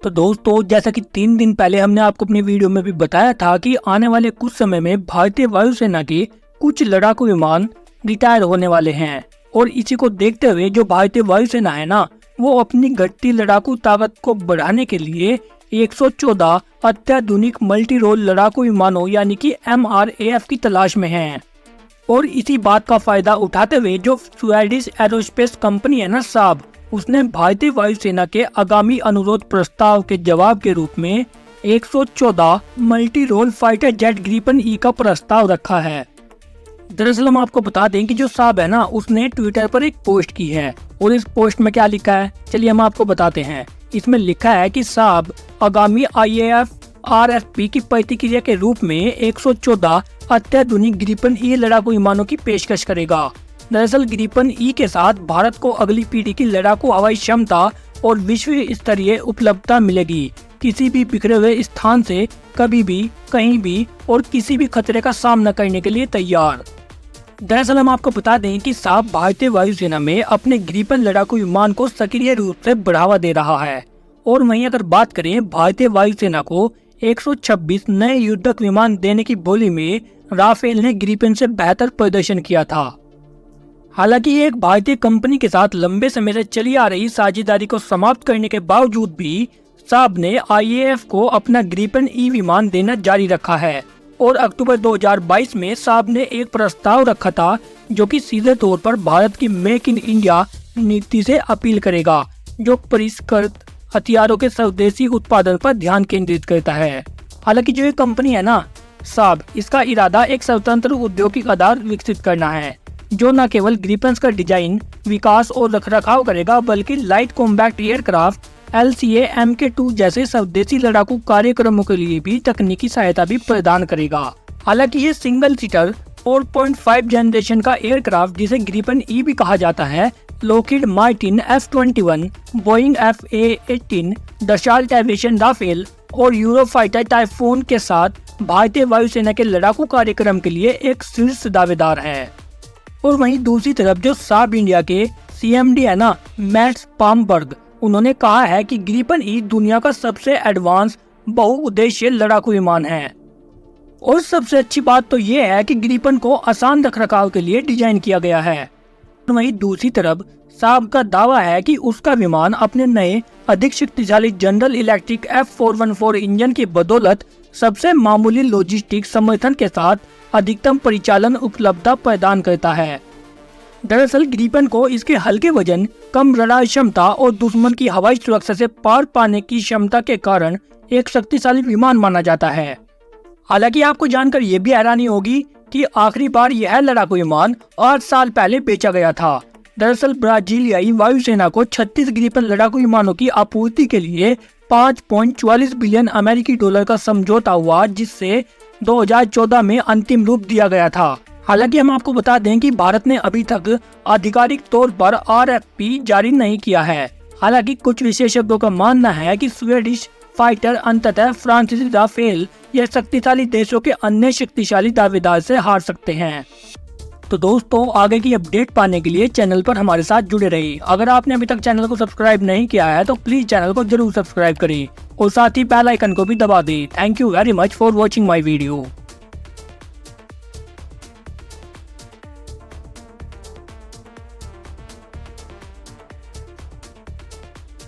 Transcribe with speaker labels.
Speaker 1: तो दोस्तों जैसा कि 3 दिन पहले हमने आपको अपनी वीडियो में भी बताया था कि आने वाले कुछ समय में भारतीय वायुसेना के कुछ लड़ाकू विमान रिटायर होने वाले हैं और इसी को देखते हुए जो भारतीय वायुसेना है ना, वो अपनी घटती लड़ाकू ताकत को बढ़ाने के लिए 114 अत्याधुनिक मल्टी रोल लड़ाकू विमानों यानी कि MRAF की तलाश में है। और इसी बात का फायदा उठाते हुए जो स्वीडिश एरोस्पेस कंपनी है ना साब, उसने भारतीय वायुसेना के आगामी अनुरोध प्रस्ताव के जवाब के रूप में 114 multi role fighter jet Gripen E का प्रस्ताव रखा है। दरअसल हम आपको बता दें कि जो साब है ना, उसने ट्विटर पर एक पोस्ट की है और इस पोस्ट में क्या लिखा है, चलिए हम आपको बताते हैं। इसमें लिखा है कि साब आगामी IAF RFP की प्रतिक्रिया के रूप में 114 अत्याधुनिक ग्रिपन ई लड़ाकू विमानों की पेशकश करेगा। दरअसल ग्रिपन ई के साथ भारत को अगली पीढ़ी की लड़ाकू हवाई क्षमता और विश्व स्तरीय उपलब्धता मिलेगी, किसी भी बिखरे हुए स्थान से कभी भी कहीं भी और किसी भी खतरे का सामना करने के लिए तैयार। दरअसल हम आपको बता दें कि साब भारतीय वायुसेना में अपने ग्रिपन लड़ाकू विमान को सक्रिय रूप से बढ़ावा दे रहा है। और वहीं अगर बात करें भारतीय वायुसेना को 126 नए युद्धक विमान देने की बोली में राफेल ने ग्रिपन से बेहतर प्रदर्शन किया था। हालांकि एक भारतीय कंपनी के साथ लंबे समय से चली आ रही साझेदारी को समाप्त करने के बावजूद भी साब ने IAF को अपना ग्रिपन ई विमान देना जारी रखा है। और अक्टूबर 2022 में साब ने एक प्रस्ताव रखा था जो कि सीधे तौर पर भारत की मेक इन इंडिया नीति से अपील करेगा, जो परिष्कृत हथियारों के स्वदेशी उत्पादन पर ध्यान केंद्रित करता है। हालांकि जो ये कंपनी है ना साब, इसका इरादा एक स्वतंत्र औद्योगिक आधार विकसित करना है जो न केवल ग्रिपन्स का डिजाइन, विकास और रखरखाव करेगा, बल्कि light combat aircraft LCA MK2 जैसे स्वदेशी लड़ाकू कार्यक्रमों के लिए भी तकनीकी सहायता भी प्रदान करेगा। हालांकि ये सिंगल सीटर 4.5 जनरेशन का एयरक्राफ्ट, जिसे ग्रिपन ई भी कहा जाता है, Lockheed Martin F-21, Boeing FA-18, Dassault Aviation Rafale और यूरोफाइटर टाइफून के साथ भारतीय वायुसेना के लड़ाकू कार्यक्रम के लिए एक शीर्ष दावेदार है। और वहीं दूसरी तरफ जो साब इंडिया के CMD है ना, मैट्स पामबर्ग, उन्होंने कहा है कि ग्रिपन ई दुनिया का सबसे एडवांस बहुउद्देशीय लड़ाकू विमान है। और सबसे अच्छी बात तो ये है कि ग्रिपन को आसान रखरखाव के लिए डिजाइन किया गया है। वहीं दूसरी तरफ साब का दावा है कि उसका विमान अपने नए अधिक शक्तिशाली जनरल इलेक्ट्रिक F414 इंजन की बदौलत सबसे मामूली लॉजिस्टिक समर्थन के साथ अधिकतम परिचालन उपलब्धता प्रदान करता है। दरअसल ग्रिपन को इसके हल्के वजन, कम रडार क्षमता और दुश्मन की हवाई सुरक्षा से पार पाने की क्षमता के कारण एक शक्तिशाली विमान माना जाता है। हालांकि आपको जानकर ये भी हैरानी होगी कि आखिरी बार यह लड़ाकू विमान 8 साल पहले बेचा गया था। दरअसल ब्राजीलियाई वायुसेना को 36 ग्रिपन लड़ाकू विमानों की आपूर्ति के लिए 5.44 बिलियन अमेरिकी डॉलर का समझौता हुआ, जिससे 2014 में अंतिम रूप दिया गया था। हालांकि हम आपको बता दें कि भारत ने अभी तक आधिकारिक तौर पर RFP जारी नहीं किया है। हालांकि कुछ विशेषज्ञों का मानना है कि स्वीडिश फाइटर अंततः फ्रांसीसी राफेल या शक्तिशाली देशों के अन्य शक्तिशाली दावेदार से हार सकते हैं। तो दोस्तों आगे की अपडेट पाने के लिए चैनल पर हमारे साथ जुड़े रहिए। अगर आपने अभी तक चैनल को सब्सक्राइब नहीं किया है तो प्लीज चैनल को जरूर सब्सक्राइब करें और साथ ही बेल आइकन को भी दबा दें। Thank you very much for watching my video.